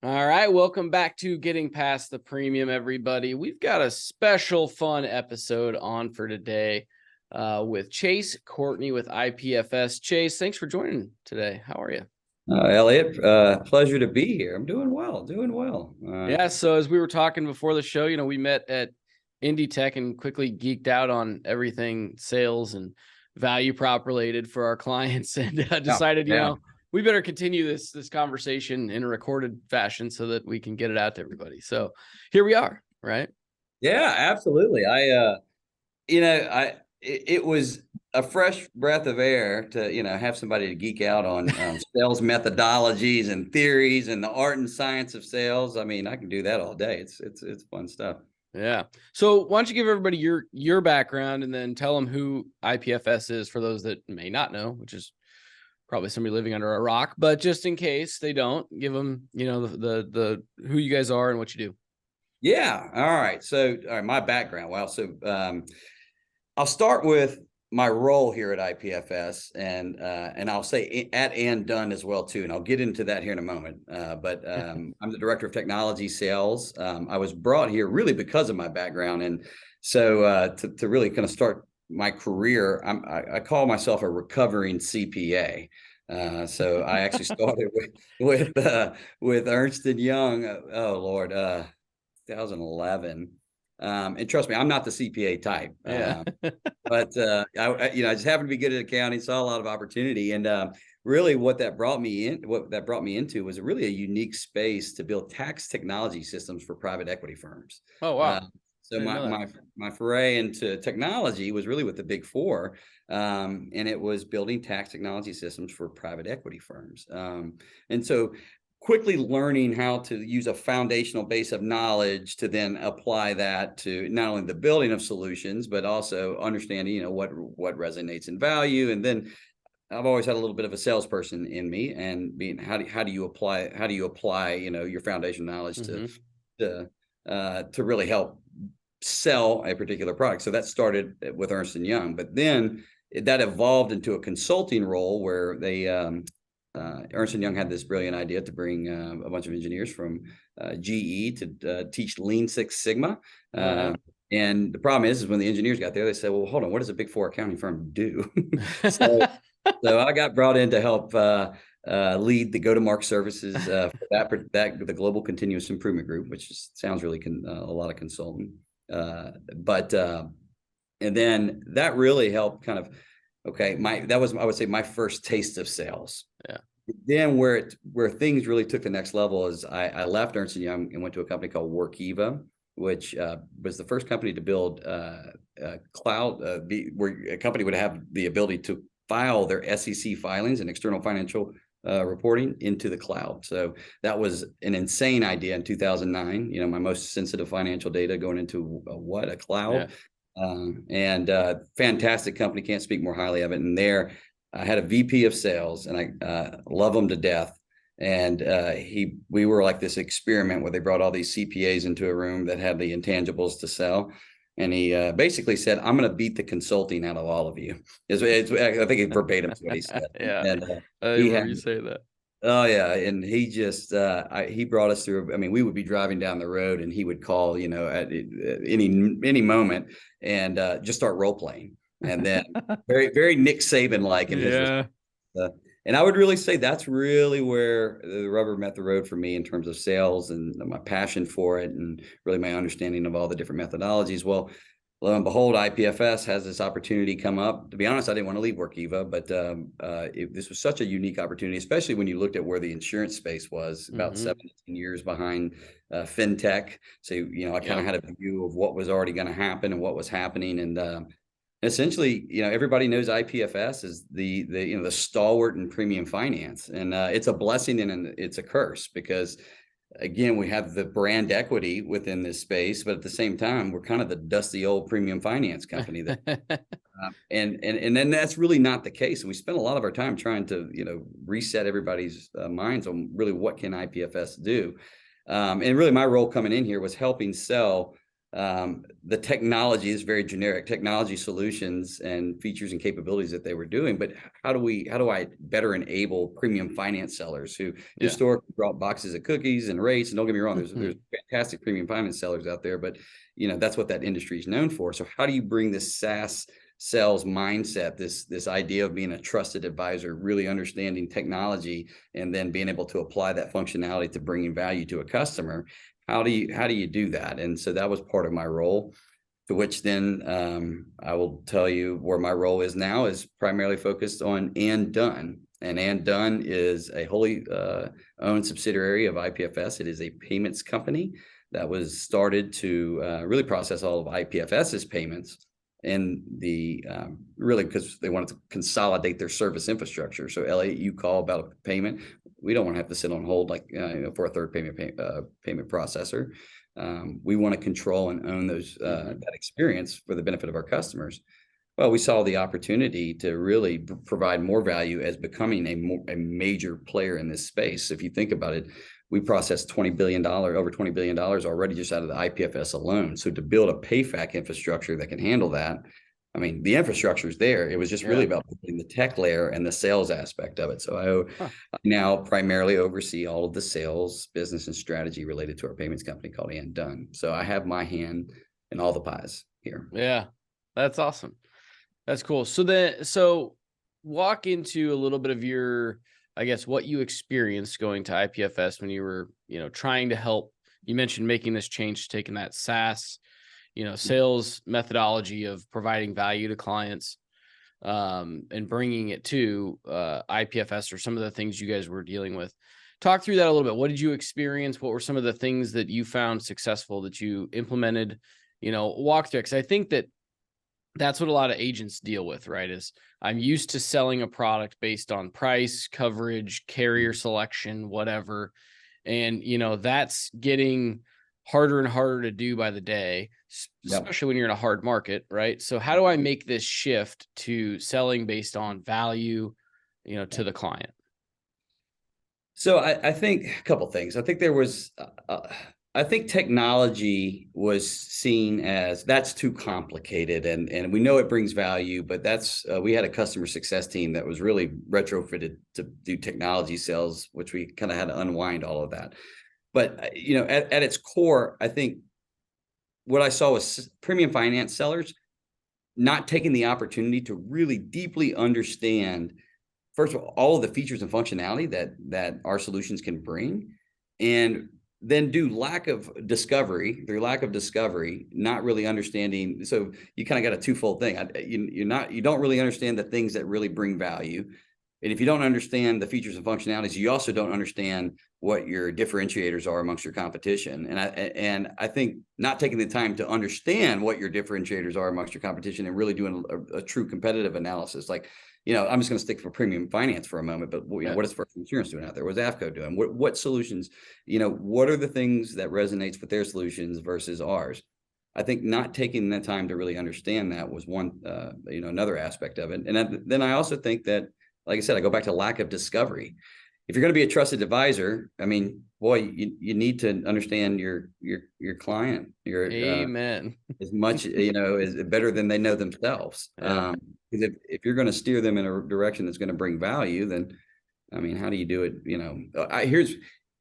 All right, welcome back to Getting Past the Premium, everybody. We've got a special fun episode on for today with Chase Courtney with IPFS. Chase, thanks for joining today. How are you? Elliot, pleasure to be here. I'm doing well, doing well. Yeah, so as we were talking before the show, we met at Indie Tech and quickly geeked out on everything sales and value prop related for our clients and decided, we better continue this conversation in a recorded fashion so that we can get it out to everybody. So here we are, right? Yeah, absolutely. It was a fresh breath of air to, have somebody to geek out on sales methodologies and theories and the art and science of sales. I mean, I can do that all day. It's fun stuff. Yeah. So why don't you give everybody your background and then tell them who IPFS is for those that may not know, which is probably somebody living under a rock, but just in case they don't, give them, the who you guys are and what you do. Yeah. All right. So, my background. Wow. So, I'll start with my role here at IPFS, and I'll say at and done as well too, and I'll get into that here in a moment. But I'm the director of technology sales. I was brought here really because of my background, and so to really kind of start my career, I call myself a recovering CPA. So I actually started with Ernst and Young. Oh Lord, 2011. And trust me, I'm not the CPA type. Yeah. But I just happened to be good at accounting, saw a lot of opportunity, and really what that brought me into was really a unique space to build tax technology systems for private equity firms. Oh, wow. So my foray into technology was really with the Big Four, and it was building tax technology systems for private equity firms. And so quickly learning how to use a foundational base of knowledge to then apply that to not only the building of solutions, but also understanding, what resonates in value. And then I've always had a little bit of a salesperson in me, and being how do you apply your foundation knowledge to really help sell a particular product. So that started with Ernst and Young, but then that evolved into a consulting role where they Ernst & Young had this brilliant idea to bring a bunch of engineers from GE to teach Lean Six Sigma. And the problem is when the engineers got there, they said, well, hold on, what does a Big Four accounting firm do? so I got brought in to help lead the go-to-market services for the Global Continuous Improvement Group, which sounds really a lot of consulting. And then that really helped kind of, that was, I would say, my first taste of sales. Yeah. Then where things really took the next level is I left Ernst & Young and went to a company called Workiva, which was the first company to build cloud, where a company would have the ability to file their SEC filings and external financial reporting into the cloud. So that was an insane idea in 2009. My most sensitive financial data going into a cloud. Yeah. And fantastic company, can't speak more highly of it. And there I had a VP of sales, and I love him to death. And we were like this experiment where they brought all these CPAs into a room that had the intangibles to sell. And he basically said, I'm going to beat the consulting out of all of you. I think it verbatim is what he said. Yeah. And you say that. Oh yeah, and he just he brought us through. I mean, we would be driving down the road, and he would call, at any moment, and just start role playing, and then very very Nick Saban like. And I would really say that's really where the rubber met the road for me in terms of sales and my passion for it, and really my understanding of all the different methodologies. Well, lo and behold, IPFS has this opportunity come up. To be honest, I didn't want to leave Workiva, but this was such a unique opportunity, especially when you looked at where the insurance space was, about 17 years behind fintech. So, I kind of had a view of what was already going to happen and what was happening. And essentially, everybody knows IPFS is the stalwart in premium finance. And it's a blessing and it's a curse, because again, we have the brand equity within this space, but at the same time, we're kind of the dusty old premium finance company and then that's really not the case. And we spend a lot of our time trying to, reset everybody's minds on really what can IPFS do. And really my role coming in here was helping sell the technology is very generic technology solutions and features and capabilities that they were doing. But how do I better enable premium finance sellers who historically brought boxes of cookies and rates? And don't get me wrong, there's fantastic premium finance sellers out there, but that's what that industry is known for. So how do you bring this SaaS sales mindset, this idea of being a trusted advisor, really understanding technology, and then being able to apply that functionality to bringing value to a customer? How do you do that? And so that was part of my role, to which then I will tell you where my role is now is primarily focused on And Done. And Done is a wholly owned subsidiary of IPFS. It is a payments company that was started to really process all of IPFS's payments, and really because they wanted to consolidate their service infrastructure. So Elliot, you call about a payment, we don't want to have to sit on hold like for a third payment processor. We want to control and own those that experience for the benefit of our customers. Well, we saw the opportunity to really provide more value as becoming a major player in this space. If you think about it, we processed over $20 billion already just out of the IPFS alone. So to build a PayFac infrastructure that can handle that, I mean, the infrastructure is there. It was just really about putting the tech layer and the sales aspect of it. So I now primarily oversee all of the sales, business, and strategy related to our payments company called And Done. So I have my hand in all the pies here. Yeah, that's awesome. That's cool. So walk into a little bit of your, I guess, what you experienced going to IPFS when you were, trying to help. You mentioned making this change, taking that SaaS, sales methodology of providing value to clients, and bringing it to IPFS, or some of the things you guys were dealing with. Talk through that a little bit. What did you experience? What were some of the things that you found successful that you implemented? Walk through, because I think that's what a lot of agents deal with, right? Is I'm used to selling a product based on price, coverage, carrier selection, whatever. And, that's getting harder and harder to do by the day, especially when you're in a hard market, right? So how do I make this shift to selling based on value, to the client? So I think a couple things. I think there was, I think technology was seen as that's too complicated, and we know it brings value, but we had a customer success team that was really retrofitted to do technology sales, which we kind of had to unwind all of that. But at its core, I think what I saw was premium finance sellers not taking the opportunity to really deeply understand, first of all of the features and functionality that our solutions can bring, and then through lack of discovery, not really understanding. So you kind of got a twofold thing. You don't really understand the things that really bring value. And if you don't understand the features and functionalities, you also don't understand what your differentiators are amongst your competition. And I think not taking the time to understand what your differentiators are amongst your competition and really doing a true competitive analysis, like, I'm just going to stick for premium finance for a moment, but what is First Insurance doing out there? What's AFCO doing? What solutions, what are the things that resonates with their solutions versus ours? I think not taking the time to really understand that was one, another aspect of it. And then I also think that, like I said, I go back to lack of discovery. If you're going to be a trusted advisor, I mean, boy, you need to understand your client. Amen. As much, is better than they know themselves. Because if you're going to steer them in a direction that's going to bring value, then, I mean, how do you do it?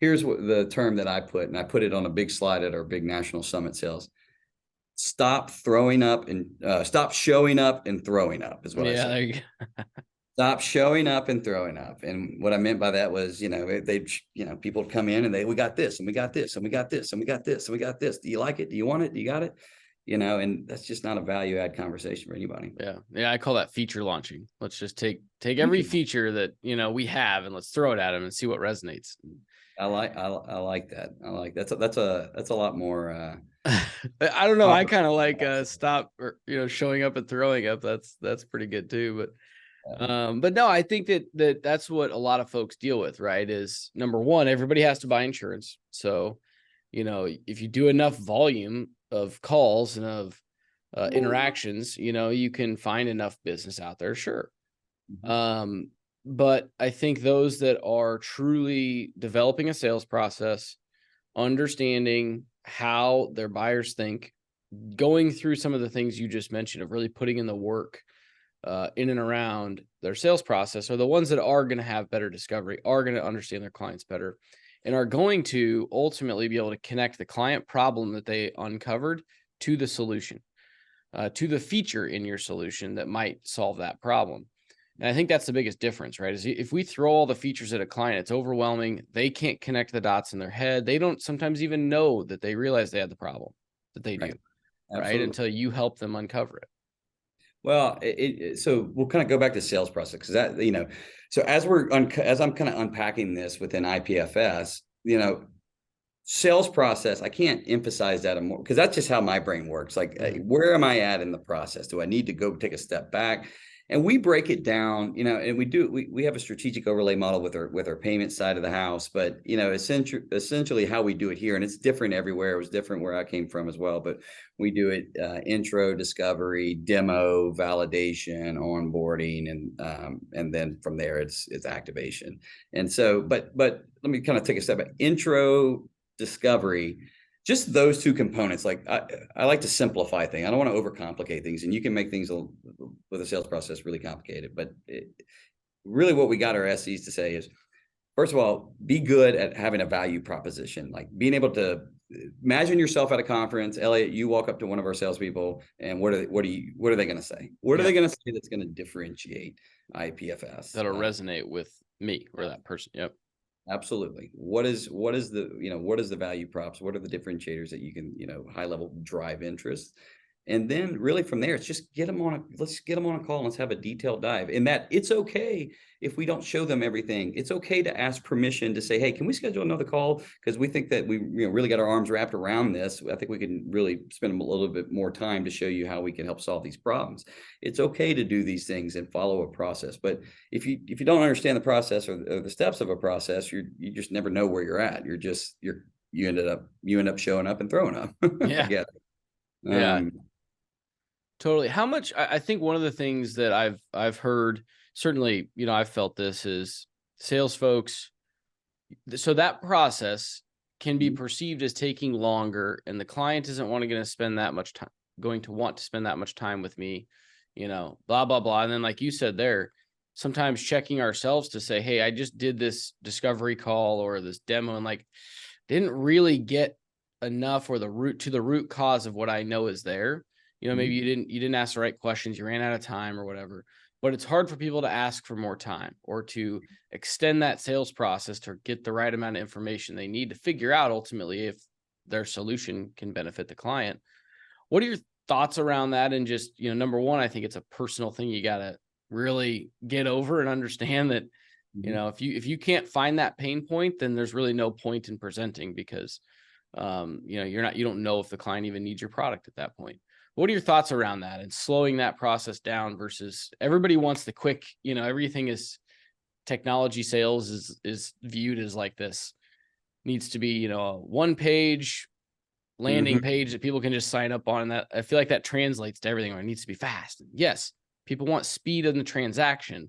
Here's what the term that I put, and I put it on a big slide at our big national summit sales. Stop showing up and throwing up is what I said. There you go. Stop showing up and throwing up. And what I meant by that was, people would come in and we got this and we got this and we got this and we got this and we got this. Do you like it? Do you want it? Do you got it? And that's just not a value add conversation for anybody. Yeah. I call that feature launching. Let's just take every feature that, we have, and let's throw it at them and see what resonates. I like that. That's a lot more, I don't know. I kind of like stop or showing up and throwing up. That's pretty good too. But no, I think that's what a lot of folks deal with, right? Is number one, everybody has to buy insurance. So, if you do enough volume of calls and of interactions, you can find enough business out there. Sure. But I think those that are truly developing a sales process, understanding how their buyers think, going through some of the things you just mentioned of really putting in the work in and around their sales process are the ones that are going to have better discovery, are going to understand their clients better, and are going to ultimately be able to connect the client problem that they uncovered to the solution, to the feature in your solution that might solve that problem. And I think that's the biggest difference, right? Is if we throw all the features at a client, it's overwhelming. They can't connect the dots in their head. They don't sometimes even know that they realize they had the problem that they do, right? Until you help them uncover it. Well, so we'll kind of go back to sales process, because that, so as I'm kind of unpacking this within IPFS, sales process, I can't emphasize that more, because that's just how my brain works. Like, where am I at in the process? Do I need to go take a step back? And we break it down, and we have a strategic overlay model with our payment side of the house, but essentially how we do it here, and it's different everywhere. It was different where I came from as well, but we do it intro, discovery, demo, validation, onboarding, and then from there it's activation. And so, but let me kind of take a step back. Intro, discovery, just those two components. Like, I like to simplify things. I don't want to overcomplicate things, and you can make things with a sales process really complicated. But really what we got our SEs to say is, first of all, be good at having a value proposition, like being able to imagine yourself at a conference. Elliot, you walk up to one of our salespeople, and what are they going to say? What are they going to say that's going to differentiate IPFS? That'll resonate with me or that person. Yep. Absolutely. What is the value props? What are the differentiators that you can, high level drive interest? And then really from there, it's just let's get them on a call. And let's have a detailed dive. And that it's okay if we don't show them everything. It's okay to ask permission to say, hey, can we schedule another call? Because we think that we really got our arms wrapped around this. I think we can really spend a little bit more time to show you how we can help solve these problems. It's okay to do these things and follow a process. But if you don't understand the process or the steps of a process, you just never know where you're at. You end up showing up and throwing up. Yeah. Yeah. Totally. How much, I think one of the things that I've heard, certainly, I've felt this, is sales folks. So that process can be perceived as taking longer, and the client isn't going to spend that much time, with me, blah, blah, blah. And then, like you said there, sometimes checking ourselves to say, hey, I just did this discovery call or this demo and didn't really get enough, or the root cause of what I know is there. Maybe you didn't ask the right questions, you ran out of time or whatever. But it's hard for people to ask for more time or to extend that sales process to get the right amount of information they need to figure out ultimately if their solution can benefit the client. What are your thoughts around that? And just, number one, I think it's a personal thing you got to really get over and understand that, if you can't find that pain point, then there's really no point in presenting, because, you don't know if the client even needs your product at that point. What are your thoughts around that and slowing that process down versus everybody wants the quick, everything is technology sales is viewed as like this needs to be, a one-page landing page that people can just sign up on. And that, I feel like that translates to everything, or it needs to be fast. And yes, people want speed in the transaction.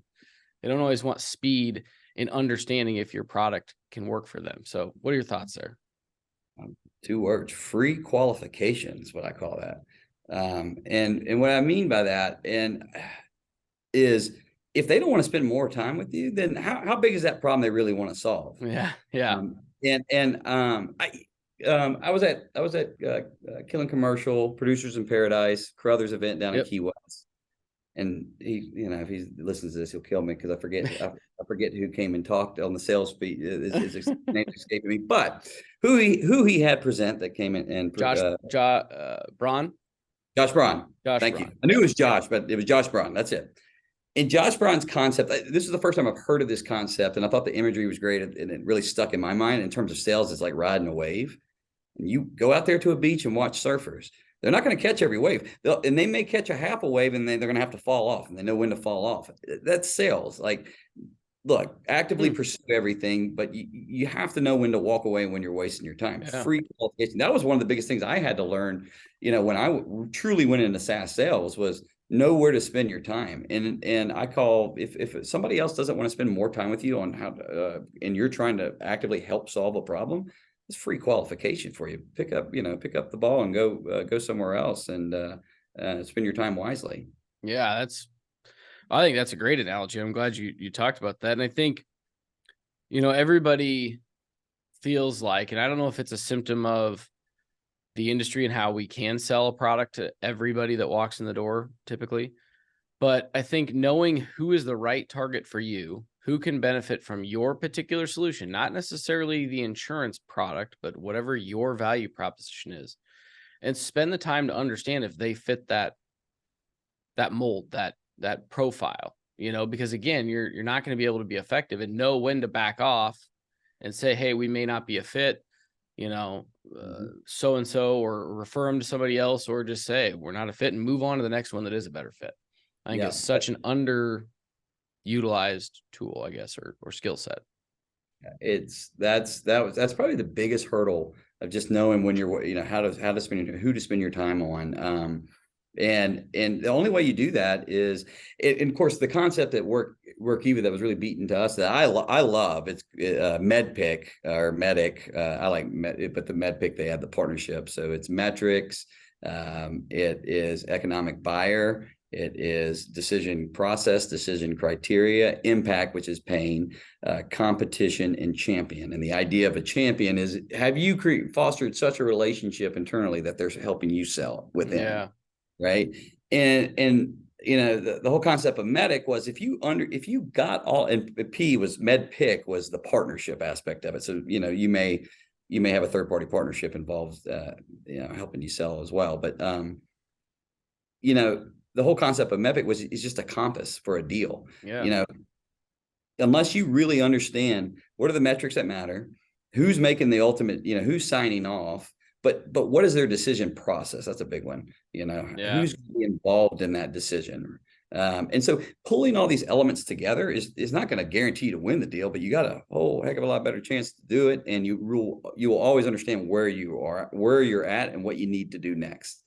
They don't always want speed in understanding if your product can work for them. So what are your thoughts there? 2 words: free qualification is what I call that. And what I mean by that is, if they don't want to spend more time with you, then how big is that problem they really want to solve? Yeah. I was at Killing Commercial, Producers in Paradise, Carruthers event down in Key West, and he, if he listens to this, he'll kill me because I forget who came and talked on the sales speech. His name escaping me, but who he had present that came in, and Braun. Josh Braun. Thank you. I knew it was Josh, but it was Josh Braun. That's it. And Josh Braun's concept, this is the first time I've heard of this concept, and I thought the imagery was great, and it really stuck in my mind. In terms of sales, it's like riding a wave. And you go out there to a beach and watch surfers. They're not going to catch every wave. They may catch a half a wave, and they're going to have to fall off, and they know when to fall off. That's sales. Like, look, actively pursue everything, but you have to know when to walk away when you're wasting your time. Yeah. Free qualification. That was one of the biggest things I had to learn, when I truly went into SaaS sales, was know where to spend your time. And I call, if somebody else doesn't want to spend more time with you on how to, and you're trying to actively help solve a problem, it's free qualification for you. Pick up the ball and go somewhere else and spend your time wisely. Yeah, I think that's a great analogy. I'm glad you talked about that. And I think, everybody feels like, and I don't know if it's a symptom of the industry and how we can sell a product to everybody that walks in the door typically, but I think knowing who is the right target for you, who can benefit from your particular solution, not necessarily the insurance product, but whatever your value proposition is, and spend the time to understand if they fit that mold, that profile, because again, you're not going to be able to be effective and know when to back off and say, hey, we may not be a fit, so and so, or refer them to somebody else, or just say we're not a fit and move on to the next one that is a better fit. I think it's such an underutilized tool, I guess, or skill set. That's probably the biggest hurdle of just knowing when you're, who to spend your time on. And the only way you do that is, and of course, the concept that Workiva that was really beaten to us that I love, it's MedPick or Medic. I like but the MedPick, they have the partnership. So it's metrics, it is economic buyer, it is decision process, decision criteria, impact, which is pain, competition, and champion. And the idea of a champion is, have you fostered such a relationship internally that they're helping you sell within? Yeah. Right. And the whole concept of medic was if you got all, and P was MedPick was the partnership aspect of it. So, you may have a third party partnership involved, helping you sell as well. But, the whole concept of MedPick is just a compass for a deal. Yeah. Unless you really understand what are the metrics that matter, who's making the ultimate, who's signing off, but what is their decision process? That's a big one. Who's going to be involved in that decision? And so pulling all these elements together is not going to guarantee you to win the deal, but you got a whole heck of a lot better chance to do it. And you will always understand where you're at and what you need to do next.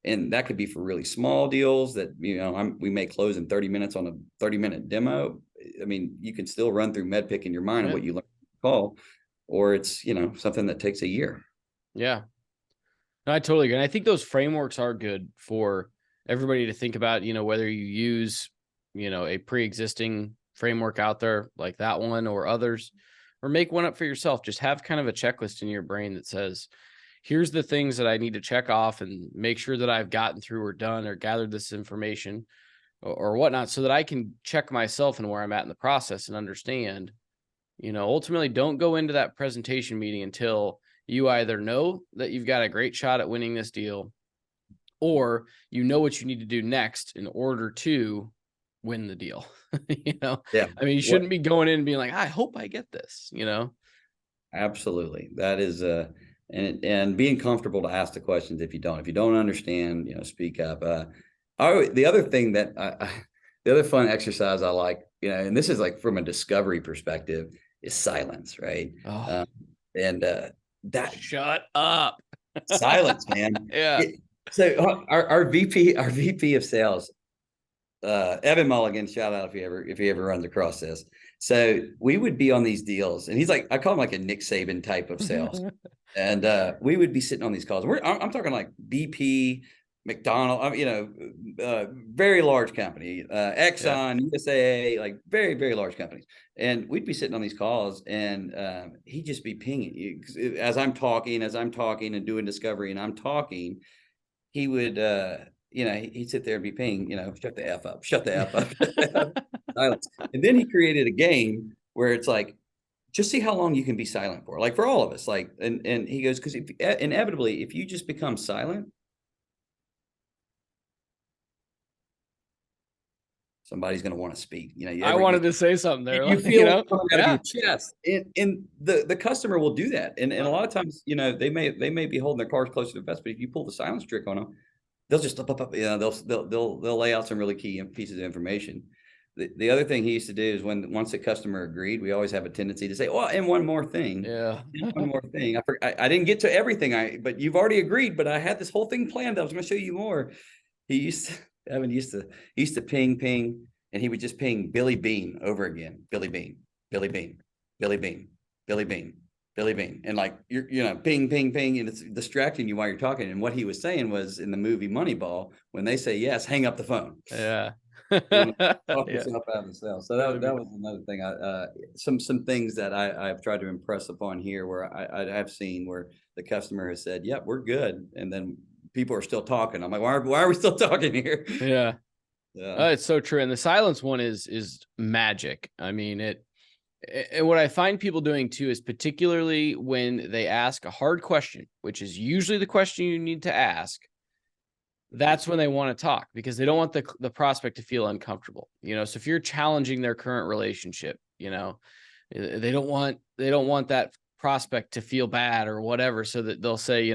And that could be for really small deals that, we may close in 30 minutes on a 30-minute demo. I mean, you can still run through MedPick in your mind and what you learn call, or it's, something that takes a year. Yeah. No, I totally agree. And I think those frameworks are good for everybody to think about, whether you use, a pre-existing framework out there like that one or others, or make one up for yourself. Just have kind of a checklist in your brain that says, here's the things that I need to check off and make sure that I've gotten through or done or gathered this information or whatnot, so that I can check myself and where I'm at in the process and understand, ultimately don't go into that presentation meeting until you either know that you've got a great shot at winning this deal, or what you need to do next in order to win the deal. Yeah. I mean, you shouldn't be going in and being like, I hope I get this, Absolutely. That is and being comfortable to ask the questions if you don't understand, speak up. The other thing that the other fun exercise I like, and this is like from a discovery perspective, is silence, right? Oh. That shut up. Silence, man. Yeah. So our VP of sales, Evan Mulligan, shout out if he ever runs across this. So we would be on these deals, and he's like, I call him like a Nick Saban type of sales. And we would be sitting on these calls. I'm talking like BP, McDonald, very large company, Exxon, USA, like very, very large companies. And we'd be sitting on these calls, and he'd just be pinging as I'm talking and doing discovery, and I'm talking. He would, he'd sit there and be pinging, shut the F up, silence. And then he created a game where it's like, just see how long you can be silent for, like for all of us. Like, and he goes, because inevitably, if you just become silent, somebody's going to want to speak. I wanted to say something there. You feel it coming out of your chest, and the customer will do that. And a lot of times, they may be holding their cards close to the vest, but if you pull the silence trick on them, they'll just they'll lay out some really key pieces of information. The other thing he used to do is once the customer agreed, we always have a tendency to say, "Oh, and one more thing, one more thing. I didn't get to everything, but you've already agreed. But I had this whole thing planned. I was going to show you more." Evan used to ping, and he would just ping Billy Bean over again. Billy Bean, Billy Bean, Billy Bean, Billy Bean, Billy Bean, and like you're, ping, ping, ping, and it's distracting you while you're talking. And what he was saying was in the movie Moneyball, when they say yes, hang up the phone. Yeah. You want to talk Yeah. yourself out of the cell. So Billy that Bean. was another thing. Some things that I've tried to impress upon here, where I have seen where the customer has said, "Yep, we're good," and then people are still talking. I'm like, why are we still talking here? Yeah. Yeah. It's so true. And the silence one is magic. I mean, and what I find people doing too is particularly when they ask a hard question, which is usually the question you need to ask, that's when they want to talk, because they don't want the prospect to feel uncomfortable. So if you're challenging their current relationship, they don't want that prospect to feel bad or whatever. So that they'll say,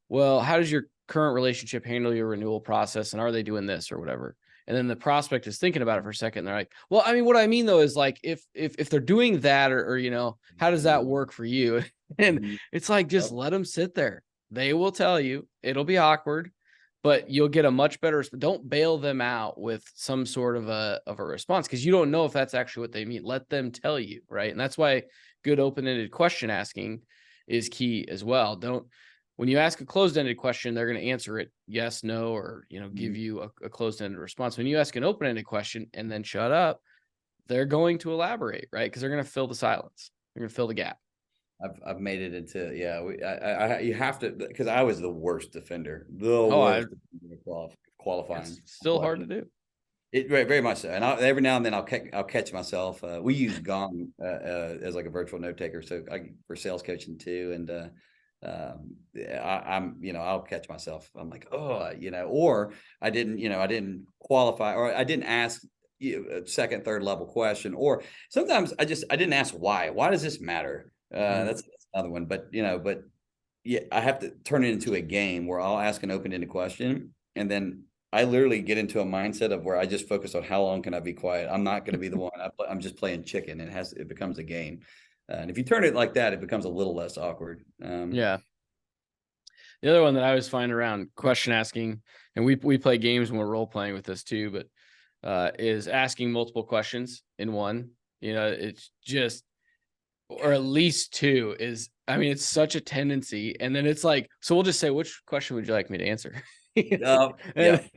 well, how does your current relationship handle your renewal process? And are they doing this or whatever? And then the prospect is thinking about it for a second. And they're like, well, I mean, what I mean though, is like, if they're doing that or how does that work for you? And it's like, just let them sit there. They will tell you. It'll be awkward, but you'll get a much better. Don't bail them out with some sort of a response, because you don't know if that's actually what they mean. Let them tell you, right? And that's why good open-ended question asking is key as well. When you ask a closed-ended question, they're going to answer it yes, no, or give you a closed-ended response. When you ask an open-ended question and then shut up, they're going to elaborate, right? Because they're going to fill the silence. They're going to fill the gap. I've made it into, you have to, because I was the worst defender, qualifying. It's still hard to do. It very much so, and every now and then I'll catch myself. We use Gong as like a virtual note taker, so for sales coaching too, and I'll catch myself. I'm like, or I didn't qualify, or I didn't ask a second, third level question, or sometimes I didn't ask why. Why does this matter? That's another one, but yeah, I have to turn it into a game where I'll ask an open-ended question, and then I literally get into a mindset of where I just focus on how long can I be quiet. I'm not going to be the one. I'm just playing chicken. It becomes a game. And if you turn it like that, it becomes a little less awkward. Yeah. The other one that I always find around question asking, and we play games when we're role playing with this too, but is asking multiple questions in one. It's just, or at least two is, I mean, it's such a tendency. And then it's like, so we'll just say, which question would you like me to answer? Yeah. And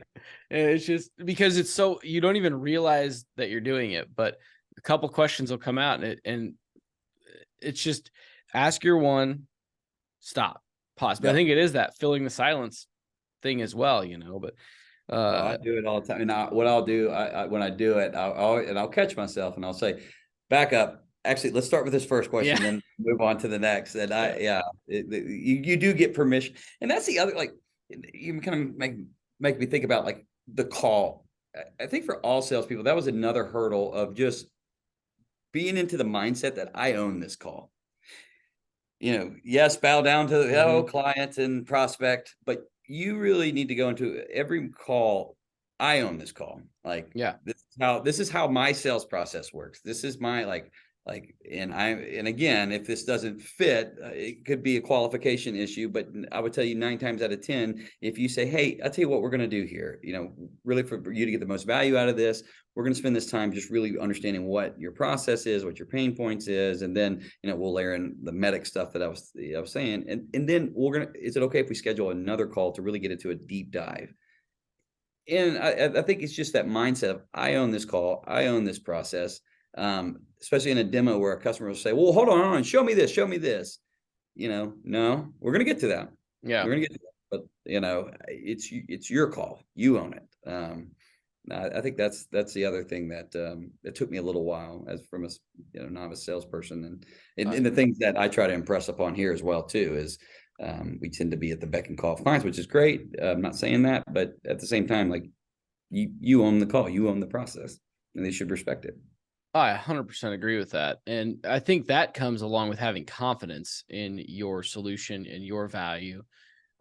it's just because it's so, you don't even realize that you're doing it, but a couple questions will come out and it's just ask your one, stop, pause. But I think it is that filling the silence thing as well, but I do it all the time. And what I'll do, when I do it, I'll catch myself and I'll say, back up. Actually, let's start with this first question, then move on to the next. And you do get permission. And that's the other, like, you kind of make me think about like the call. I think for all salespeople, that was another hurdle of just being into the mindset that I own this call. Yes, bow down to the client and prospect, but you really need to go into every call. I own this call. Like, this is how my sales process works. This is my and again, if this doesn't fit, it could be a qualification issue, but I would tell you 9 times out of 10, if you say, hey, I'll tell you what we're going to do here, really for you to get the most value out of this, we're going to spend this time just really understanding what your process is, what your pain points is. And then, we'll layer in the medic stuff that I was saying. And then is it okay if we schedule another call to really get into a deep dive? And I think it's just that mindset of I own this call. I own this process. Especially in a demo where a customer will say, well, hold on, show me this. No, we're going to get to that. Yeah. We're going to get to that. But, it's your call. You own it. I think that's the other thing that it took me a little while as from a novice salesperson. And the things that I try to impress upon here as well, too, is we tend to be at the beck and call of clients, which is great. I'm not saying that, but at the same time, like you own the call, you own the process, and they should respect it. I 100% agree with that. And I think that comes along with having confidence in your solution and your value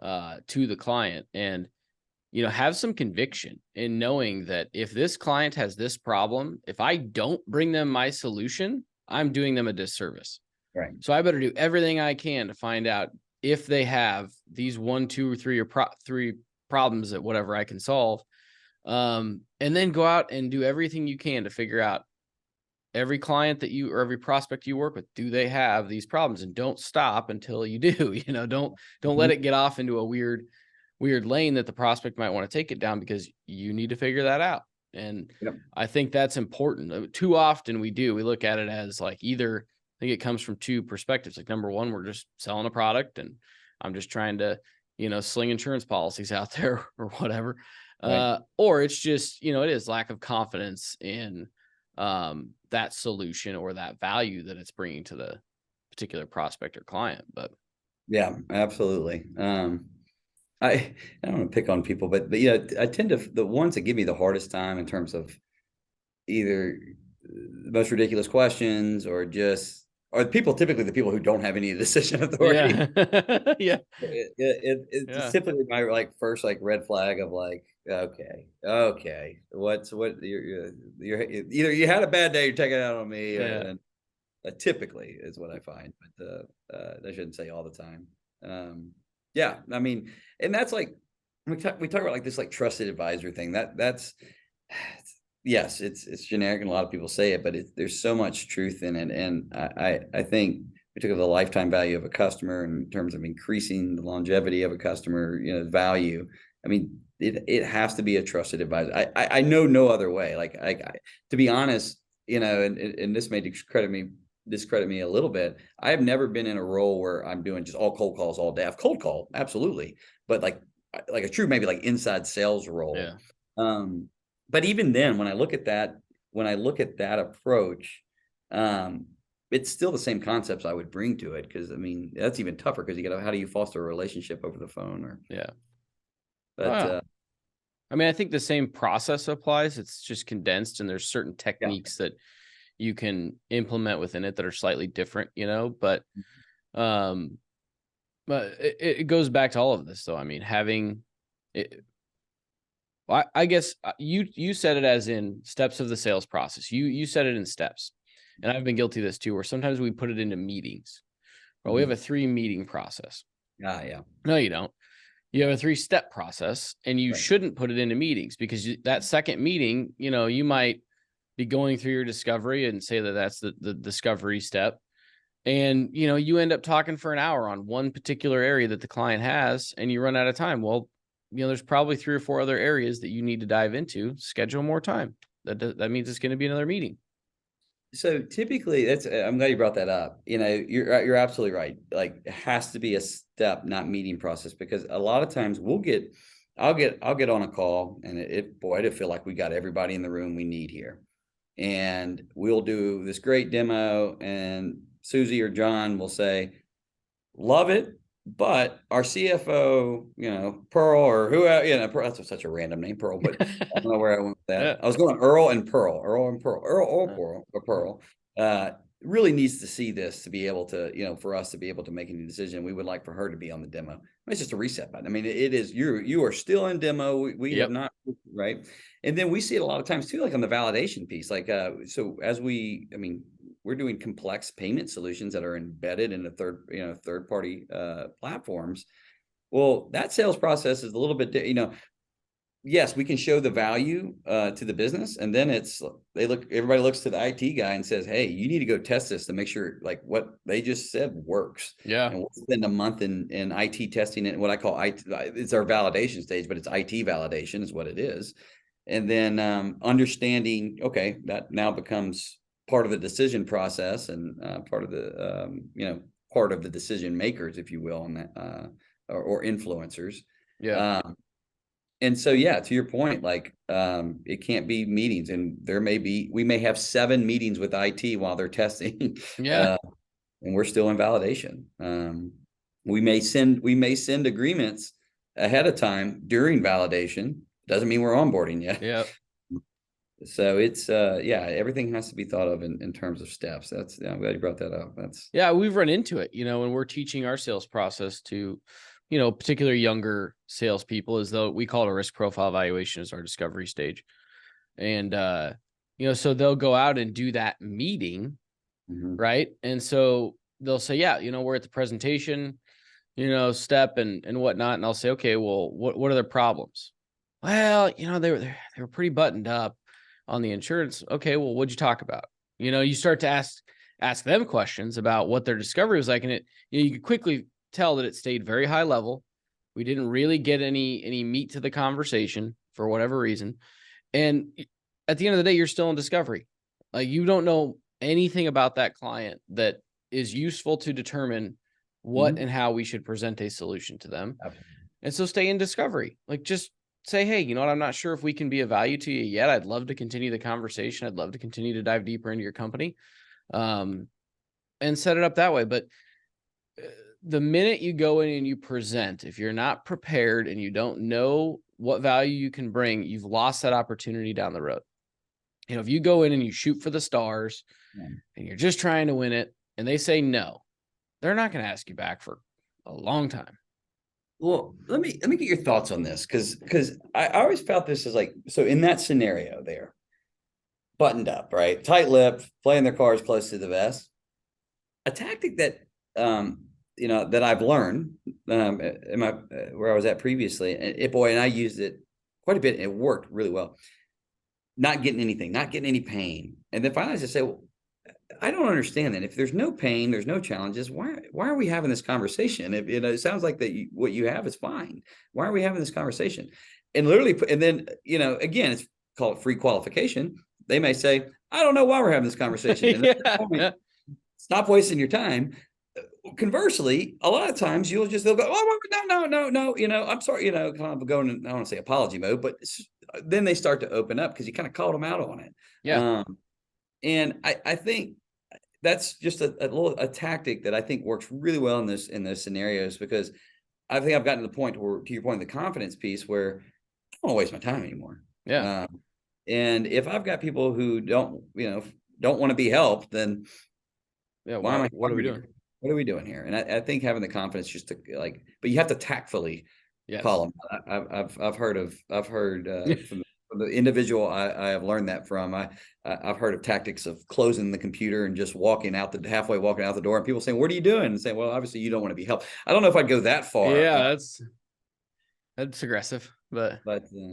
to the client. And, have some conviction in knowing that if this client has this problem, if I don't bring them my solution, I'm doing them a disservice. Right. So I better do everything I can to find out if they have these 1, 2, or 3 or 3 problems that whatever I can solve. And then go out and do everything you can to figure out every client that you, or every prospect you work with, do they have these problems? And don't stop until you do. Don't let it get off into a weird lane that the prospect might want to take it down, because you need to figure that out. And Yep. I think that's important. Too often we look at it as like, either, I think it comes from two perspectives. Like, number one, we're just selling a product and I'm just trying to, sling insurance policies out there or whatever. Right. Or it's just, it is lack of confidence in that solution or that value that it's bringing to the particular prospect or client. But Yeah, absolutely. I don't want to pick on people, but yeah, I tend to, the ones that give me the hardest time in terms of either the most ridiculous questions or people, typically the people who don't have any decision authority. yeah, yeah, It's yeah, typically my like first like red flag of like, okay, what you're either you had a bad day, you're taking it out on me, yeah. and typically is what I find, but I shouldn't say all the time. Yeah, I mean, and that's like we talk about like this like trusted advisor thing. That's yes, it's generic and a lot of people say it, but there's so much truth in it, and I think particularly the lifetime value of a customer in terms of increasing the longevity of a customer, value. I mean, it has to be a trusted advisor. I know no other way. Like to be honest, and this may discredit me a little bit. I have never been in a role where I'm doing just all cold calls all day. I've cold call, absolutely, but like a true maybe like inside sales role. Yeah. But even then, when I look at that approach, it's still the same concepts I would bring to it, because I mean that's even tougher, because how do you foster a relationship over the phone? Or Yeah. but I mean, I think the same process applies. It's just condensed, and there's certain techniques that you can implement within it that are slightly different, but it goes back to all of this though. I mean, having it, I guess you said it as in steps of the sales process. You said it in steps, and I've been guilty of this too, where sometimes we put it into meetings. Well, we have a 3 meeting process. yeah. No, you don't. You have a 3-step process, and you shouldn't put it into meetings, because that second meeting, you might be going through your discovery and say that that's the discovery step. And, you end up talking for an hour on one particular area that the client has, and you run out of time. Well, there's probably 3 or 4 other areas that you need to dive into. Schedule more time. That means it's going to be another meeting. So typically I'm glad you brought that up. You're absolutely right. Like, it has to be a step, not meeting process, because a lot of times I'll get on a call, and it'll feel like we got everybody in the room we need here. And we'll do this great demo, and Susie or John will say, love it, but our CFO, Pearl, or who, that's such a random name, Pearl, but I don't know where I went with that. Yeah. I was going Earl and Pearl, Pearl, really needs to see this to be able to, for us to be able to make any decision. We would like for her to be on the demo. It's just a reset button. I mean, it is, you are still in demo. We have not, right? And then we see it a lot of times too, like on the validation piece, like, so we're doing complex payment solutions that are embedded in a third party platforms. Well, that sales process is a little bit, yes, we can show the value to the business, and then everybody looks to the IT guy and says, hey, you need to go test this to make sure like what they just said works. Yeah. And we'll spend a month in IT testing it. What I call IT, it's our validation stage, but it's IT validation is what it is. And then understanding, okay, that now becomes part of the decision process, and part of the decision makers, if you will, on that, or influencers. Yeah. And so, to your point, like, it can't be meetings, and we may have 7 meetings with IT while they're testing. Yeah. And we're still in validation. We may send agreements ahead of time during validation. Doesn't mean we're onboarding yet. Yeah. So it's everything has to be thought of in terms of steps. I'm glad you brought that up. We've run into it, when we're teaching our sales process to, particularly younger salespeople, as though we call it a risk profile evaluation as our discovery stage. And, so they'll go out and do that meeting. Mm-hmm. Right. And so they'll say, we're at the presentation, step and whatnot. And I'll say, okay, well, what are their problems? Well, they were pretty buttoned up on the insurance. Okay, well, what'd you talk about? You start to ask them questions about what their discovery was like. And you could quickly tell that it stayed very high level. We didn't really get any meat to the conversation for whatever reason. And at the end of the day, you're still in discovery. Like, you don't know anything about that client that is useful to determine what and how we should present a solution to them. Absolutely. And so stay in discovery. Like, just say, hey, you know what? I'm not sure if we can be of value to you yet. I'd love to continue the conversation. I'd love to continue to dive deeper into your company, and set it up that way. But the minute you go in and you present, if you're not prepared and you don't know what value you can bring, you've lost that opportunity down the road. If you go in and you shoot for the stars and you're just trying to win it and they say no, they're not going to ask you back for a long time. Well, let me get your thoughts on this, because I always felt this as like, so in that scenario there, buttoned up, right, tight-lipped, playing their cards close to the vest, a tactic that that I've learned in my where I was at previously, and I used it quite a bit, and it worked really well. Not getting anything, not getting any pain, and then finally I just say, well, I don't understand that. If there's no pain, there's no challenges, why are we having this conversation? If it sounds like that what you have is fine. Why are we having this conversation? And literally, and then again, it's called free qualification. They may say, I don't know why we're having this conversation. And stop wasting your time. Conversely, a lot of times they'll go, oh no, I'm sorry, kind of going in, I don't want to say apology mode, but then they start to open up because you kind of called them out on it. Yeah. And I think that's just a tactic that I think works really well in those scenarios, because I think I've gotten to the point where, to your point, the confidence piece, where I don't want to waste my time anymore. Yeah. And if I've got people who don't want to be helped, then what are we doing? What are we doing here? And I think having the confidence just to but you have to tactfully call them. I've heard from the individual I have learned that from. I've heard of tactics of closing the computer and just halfway walking out the door, and people saying, "What are you doing?" And saying, "Well, obviously you don't want to be helped." I don't know if I'd go that far. Yeah, that's aggressive, but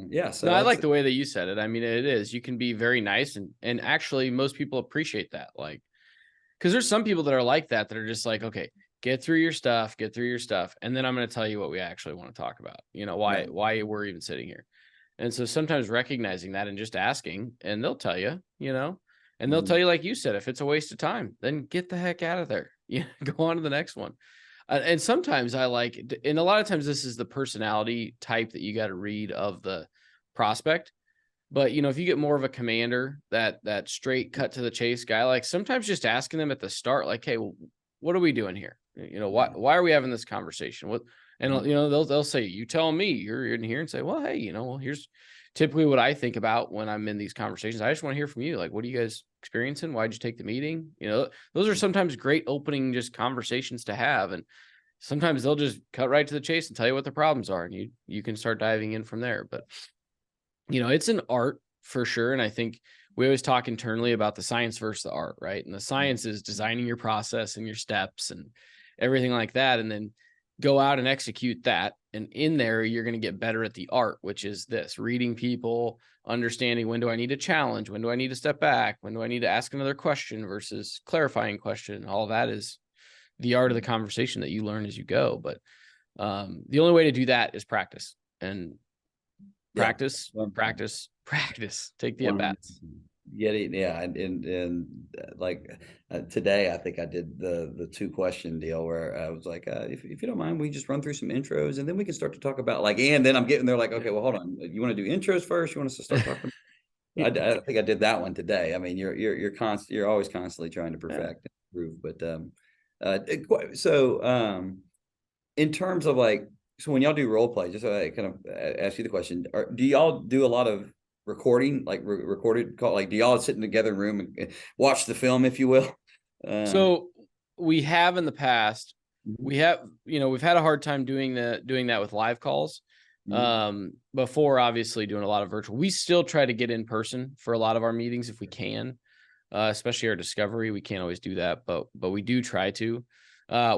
yeah. So no, I like the way that you said it. I mean, it is. You can be very nice, and actually, most people appreciate that. Like, because there's some people that are like that are just like, okay, get through your stuff, and then I'm going to tell you what we actually want to talk about. Why we're even sitting here. And so sometimes recognizing that and just asking, and they'll tell you, and they'll tell you, like you said, if it's a waste of time, then get the heck out of there. Go on to the next one. And sometimes and a lot of times this is the personality type that you got to read of the prospect. But, if you get more of a commander, that straight cut to the chase guy, like sometimes just asking them at the start, like, hey, well, what are we doing here? Why are we having this conversation? And they'll say, you tell me. You're in here, and say, well, hey, here's typically what I think about when I'm in these conversations. I just want to hear from you. Like, what are you guys experiencing? Why'd you take the meeting? Those are sometimes great opening just conversations to have. And sometimes they'll just cut right to the chase and tell you what the problems are, and you can start diving in from there. But it's an art for sure. And I think we always talk internally about the science versus the art, right? And the science is designing your process and your steps and everything like that. And then go out and execute that. And in there, you're going to get better at the art, which is this: reading people, understanding when do I need to challenge, when do I need to step back, when do I need to ask another question versus clarifying question. All that is the art of the conversation that you learn as you go. But the only way to do that is practice. And practice, take the at-bats. Yeah. And today, I think I did the 2-question deal where I was like, if you don't mind, we just run through some intros, and then we can start to talk about and then I'm getting there like, okay, well, hold on. You want to do intros first? You want us to start talking? I think I did that one today. I mean, you're always constantly trying to perfect and improve. But so in terms of so when y'all do role play, just so I kind of ask you the question, do y'all do a lot of recording, recorded call? Do y'all sit together in a room and watch the film, if you will? So we have in the past. We have, we've had a hard time doing that with live calls. Before obviously doing a lot of virtual. We still try to get in person for a lot of our meetings if we can, especially our discovery. We can't always do that, but we do try to.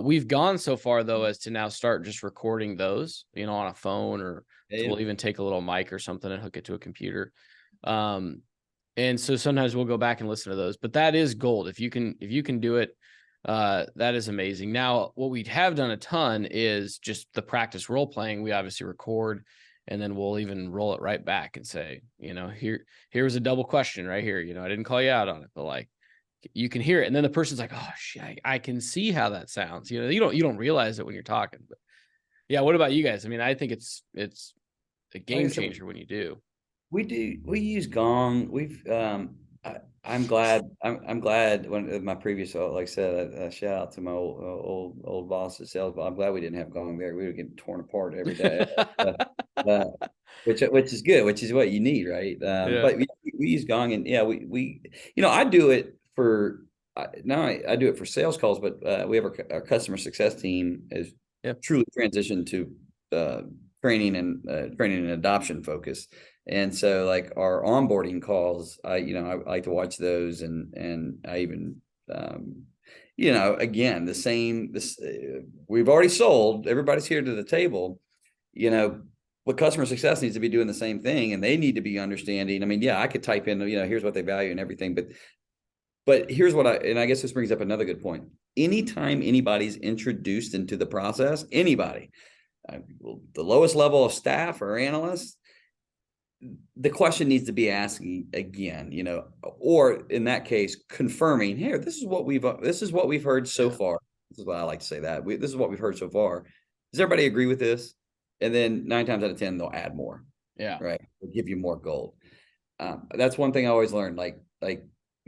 We've gone so far though as to now start just recording those, on a phone, or we'll even take a little mic or something and hook it to a computer. And And so sometimes we'll go back and listen to those, but that is gold. If you can do it, that is amazing. Now, what we have done a ton is just the practice role playing. We obviously record, and then we'll even roll it right back and say, here's a double question right here. I didn't call you out on it, but like, you can hear it. And then the person's like, oh shit, I can see how that sounds. You don't realize it when you're talking, but yeah. What about you guys? I mean, I think it's a game changer when you do. We use Gong. I'm glad when my previous, like I said, shout out to my old boss at sales, but I'm glad we didn't have Gong there. We would get torn apart every day. Which is good, which is what you need, right? But we use Gong, and yeah, we I do it for now. I do it for sales calls, but we have our customer success team is truly transitioned to training and adoption focus. And so like our onboarding calls, I like to watch those, and I even, again, we've already sold, everybody's here to the table, but customer success needs to be doing the same thing, and they need to be understanding. I mean, yeah, I could type in, here's what they value and everything, but here's what I guess this brings up another good point. Anytime anybody's introduced into the process, anybody, the lowest level of staff or analysts, the question needs to be asking again, or in that case, confirming, here, this is what we've heard so far. This is what I like to say, that this is what we've heard so far. Does everybody agree with this? And then 9 times out of 10, they'll add more. Yeah. Right. They'll give you more gold. That's one thing I always learned. Like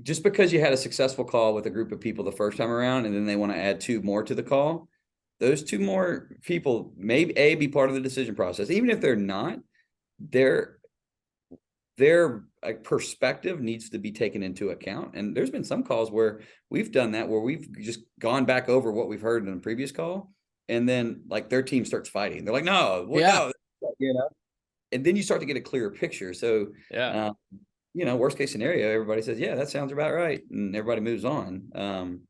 just because you had a successful call with a group of people the first time around, and then they want to add 2 more to the call, those 2 more people may be part of the decision process. Even if they're not, their perspective needs to be taken into account. And there's been some calls where we've done that, where we've just gone back over what we've heard in the previous call, and then like their team starts fighting. They're like, no, no, and then you start to get a clearer picture. So, worst case scenario, everybody says, yeah, that sounds about right, and everybody moves on.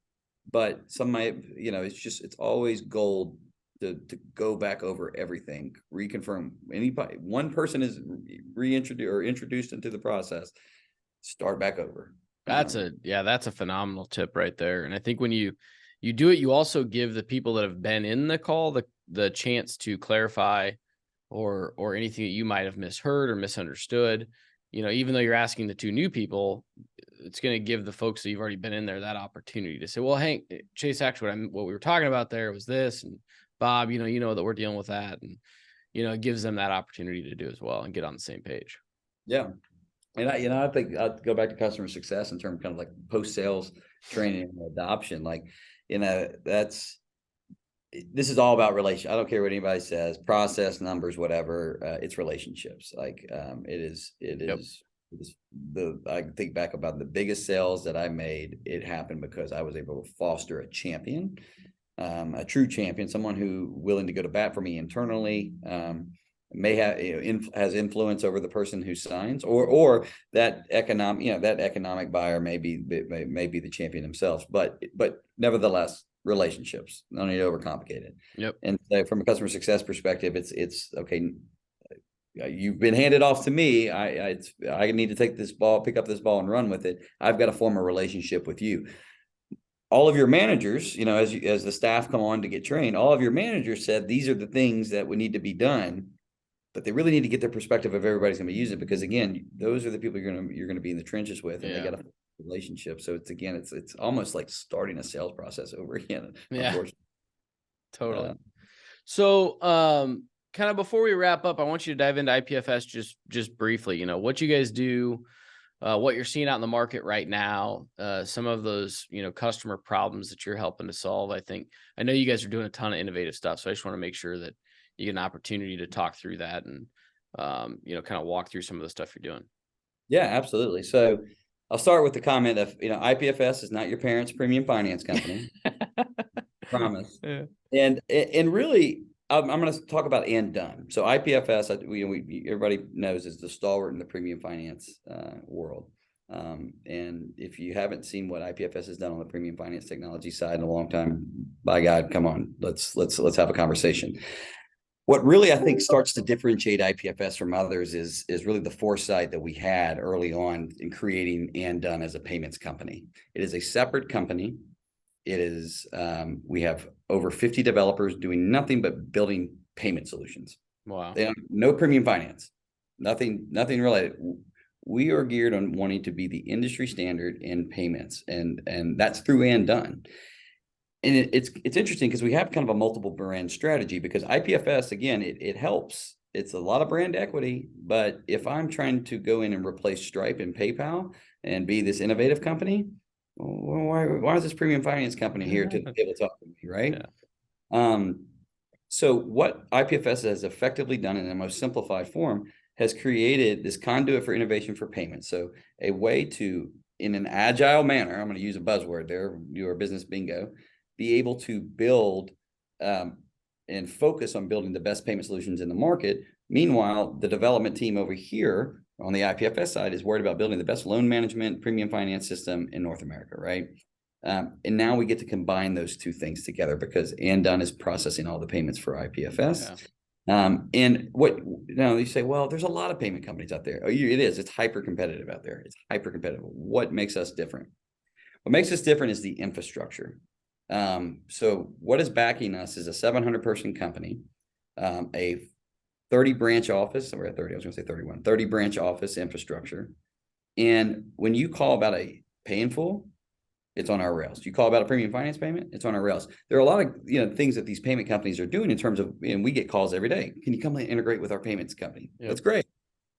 But some might, it's always gold to go back over everything, reconfirm. One person is reintroduced or introduced into the process, start back over. That's a phenomenal tip right there. And I think when you do it, you also give the people that have been in the call the chance to clarify or anything that you might have misheard or misunderstood. Even though you're asking the 2 new people, it's going to give the folks that you've already been in there that opportunity to say, well, Hank, Chase, actually, what we were talking about there was this, and Bob, that we're dealing with that. And, it gives them that opportunity to do as well and get on the same page. Yeah. And I think I'd go back to customer success in terms of kind of like post-sales training and adoption. Like, this is all about relation. I don't care what anybody says, process, numbers, whatever. It's relationships. Like, I think back about the biggest sales that I made. It happened because I was able to foster a champion, a true champion, someone who willing to go to bat for me internally, may have has influence over the person who signs, or that economic buyer may be the champion themselves. But nevertheless, relationships, don't need to overcomplicate it. Yep. And so from a customer success perspective, it's okay. You've been handed off to me. I need to take this ball, pick up this ball, and run with it. I've got to form a relationship with you. All of your managers, as the staff come on to get trained, all of your managers said these are the things that would need to be done, but they really need to get their perspective of everybody's going to use it, because again, those are the people you're going to be in the trenches with, and they got a relationship. So it's almost like starting a sales process over again. Yeah, totally. So, kind of before we wrap up, I want you to dive into IPFS just briefly. What you guys do. What you're seeing out in the market right now, some of those, customer problems that you're helping to solve. I know you guys are doing a ton of innovative stuff, so I just want to make sure that you get an opportunity to talk through that and, kind of walk through some of the stuff you're doing. Yeah, absolutely. So I'll start with the comment of, IPFS is not your parents' premium finance company. Promise. Yeah. And really, I'm going to talk about and done. So IPFS, everybody knows, is the stalwart in the premium finance world. And if you haven't seen what IPFS has done on the premium finance technology side in a long time, by God, come on, let's have a conversation. What really I think starts to differentiate IPFS from others is really the foresight that we had early on in creating and done as a payments company. It is a separate company. It is we have over 50 developers doing nothing but building payment solutions. Wow. They don't, no premium finance, nothing related. We are geared on wanting to be the industry standard in payments, and that's through and done. And it's interesting because we have kind of a multiple brand strategy, because IPFS, again, it helps. It's a lot of brand equity, but if I'm trying to go in and replace Stripe and PayPal and be this innovative company, well, why is this premium finance company here to the table talking to me, right? Yeah. So what IPFS has effectively done in the most simplified form has created this conduit for innovation for payments. So a way to, in an agile manner, I'm going to use a buzzword there, your business bingo, be able to build and focus on building the best payment solutions in the market. Meanwhile, the development team over here on the IPFS side is worried about building the best loan management premium finance system in North America, right? And now we get to combine those two things together, because Andon is processing all the payments for IPFS. Yeah. And what now you say, well, there's a lot of payment companies out there. It is. It's hyper competitive out there. It's hyper competitive. What makes us different? What makes us different is the infrastructure. So what is backing us is a 700 person company, a 30 branch office. We're at 30. I was going to say 31. 30 branch office infrastructure. And when you call about a pay in full, it's on our rails. You call about a premium finance payment, it's on our rails. There are a lot of things that these payment companies are doing in terms of, and we get calls every day. Can you come and integrate with our payments company? Yep. That's great.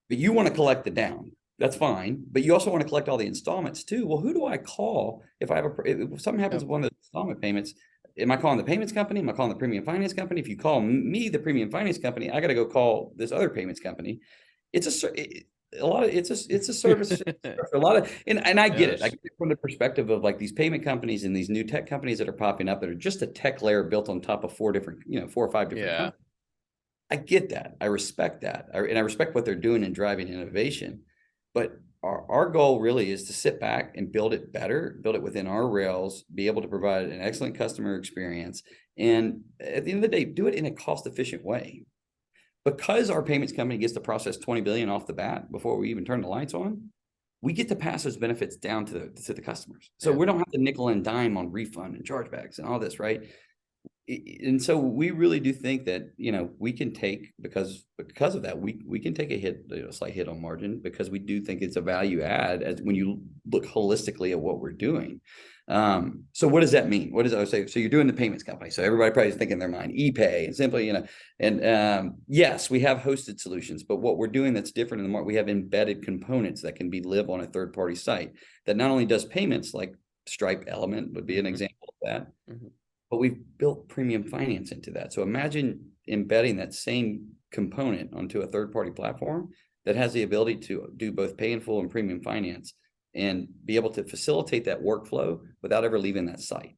But you want to collect the down. That's fine. But you also want to collect all the installments too. Well, who do I call if if something happens with one of the installment payments? Am I calling the payments company? Am I calling the premium finance company? If you call me, the premium finance company, I got to go call this other payments company. It's a service. A lot of, and I get it. I get it from the perspective of like these payment companies and these new tech companies that are popping up that are just a tech layer built on top of 4 or 5 different companies. I get that. I respect that. And I respect what they're doing in driving innovation. But our goal really is to sit back and build it better, build it within our rails, be able to provide an excellent customer experience. And at the end of the day, do it in a cost-efficient way. Because our payments company gets to process 20 billion off the bat before we even turn the lights on, we get to pass those benefits down to the customers. So we don't have to nickel and dime on refund and chargebacks and all this, right? And so we really do think that, we can take, because of that, we can take a hit, a slight hit on margin, because we do think it's a value add as when you look holistically at what we're doing. So what does that mean? What does I say? So you're doing the payments company. So everybody probably is thinking in their mind, ePay and simply, yes, we have hosted solutions, but what we're doing that's different in the market, we have embedded components that can live on a third-party site that not only does payments, like Stripe Element would be an example of that, but we've built premium finance into that. So imagine embedding that same component onto a third-party platform that has the ability to do both pay in full and premium finance, and be able to facilitate that workflow without ever leaving that site.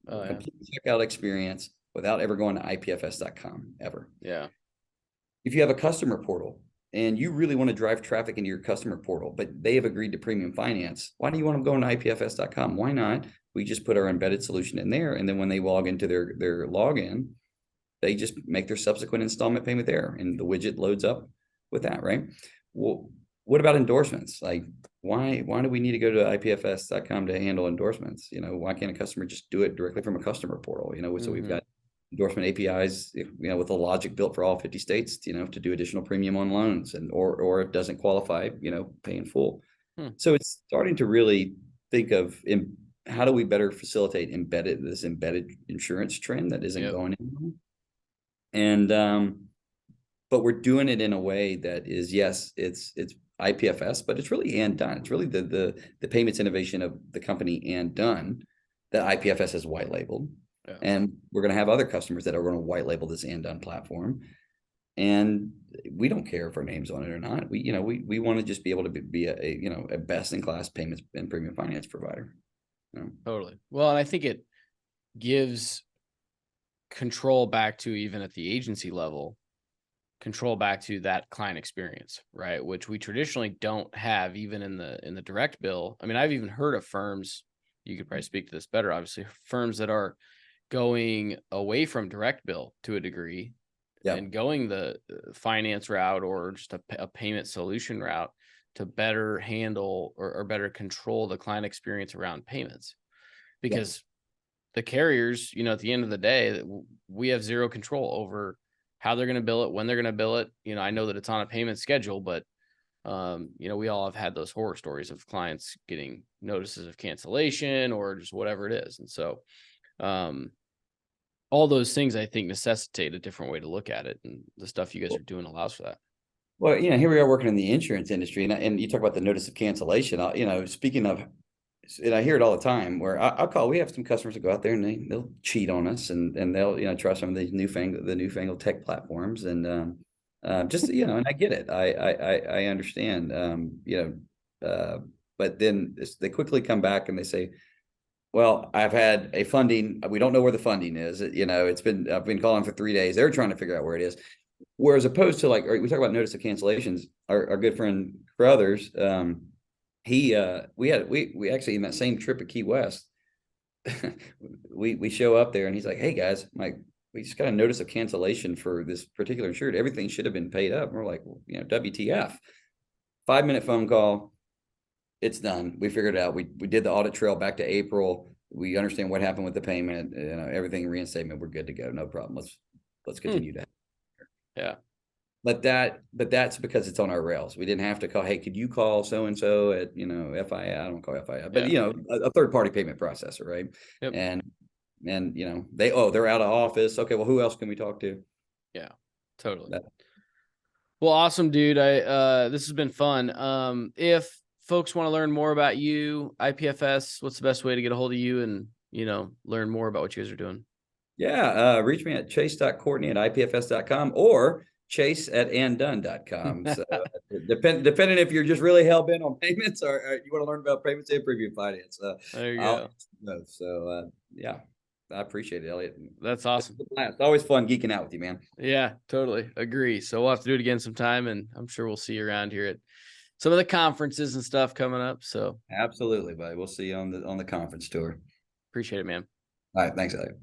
Complete checkout experience without ever going to IPFS.com ever. Yeah. If you have a customer portal and you really want to drive traffic into your customer portal, but they have agreed to premium finance, why do you want them going to IPFS.com? Why not? We just put our embedded solution in there, and then when they log into their login, they just make their subsequent installment payment there, and the widget loads up with that, right? Well, what about endorsements? Like, why do we need to go to IPFS.com to handle endorsements? Why can't a customer just do it directly from a customer portal? So we've got endorsement APIs, with the logic built for all 50 states, to do additional premium on loans, and or if it doesn't qualify, pay in full. So it's starting to really think of how do we better facilitate this embedded insurance trend that isn't going anywhere. And but we're doing it in a way that is, yes, it's IPFS, but it's really Andon. It's really the payments innovation of the company Andon that IPFS has white labeled. Yeah. And we're going to have other customers that are going to white label this Andon platform. And we don't care if our name's on it or not. We want to just be able to be a best in class payments and premium finance provider. Totally. Well, and I think it gives control back to, even at the agency level, control back to that client experience, right? Which we traditionally don't have, even in the direct bill. I mean, I've even heard of firms, you could probably speak to this better, obviously, firms that are going away from direct bill to a degree and going the finance route or just a payment solution route to better handle or better control the client experience around payments. Because the carriers, at the end of the day, we have zero control over how they're going to bill it, when they're going to bill it. I know that it's on a payment schedule, but we all have had those horror stories of clients getting notices of cancellation or just whatever it is. And so all those things, I think, necessitate a different way to look at it. And the stuff you guys are doing allows for that. Well, here we are working in the insurance industry, and you talk about the notice of cancellation. Speaking of, and I hear it all the time where I'll call, we have some customers that go out there and they'll cheat on us and they'll, try some of these newfangled tech platforms. And just, and I get it. I understand, but then they quickly come back and they say, well, I've had a funding. We don't know where the funding is. I've been calling for 3 days. They're trying to figure out where it is. Whereas opposed to we talk about notice of cancellations, our good friend Crothers, we actually, in that same trip at Key West, we show up there and he's like, hey guys, we just got a notice of cancellation for this particular insured. Everything should have been paid up. And we're like, well, WTF. 5-minute phone call. It's done. We figured it out. We did the audit trail back to April. We understand what happened with the payment, everything reinstatement. We're good to go. No problem. Let's continue that. Yeah. But that's because it's on our rails. We didn't have to call, hey, could you call so-and-so at, FIA? I don't call FIA, but a third-party payment processor, right? Yep. And they're out of office. Okay, well, who else can we talk to? Yeah, totally. Well, awesome, dude. This has been fun. If folks want to learn more about you, IPFS, what's the best way to get a hold of you and, learn more about what you guys are doing? Yeah. Reach me at chase.courtney@ipfs.com or chase@andone.com. So depending if you're just really hell bent on payments or you want to learn about payments and premium finance. There you go. So yeah, I appreciate it, Elliot. That's awesome. It's always fun geeking out with you, man. Yeah, totally agree. So we'll have to do it again sometime, and I'm sure we'll see you around here at some of the conferences and stuff coming up. So absolutely, buddy. We'll see you on the conference tour. Appreciate it, man. All right. Thanks, Elliot.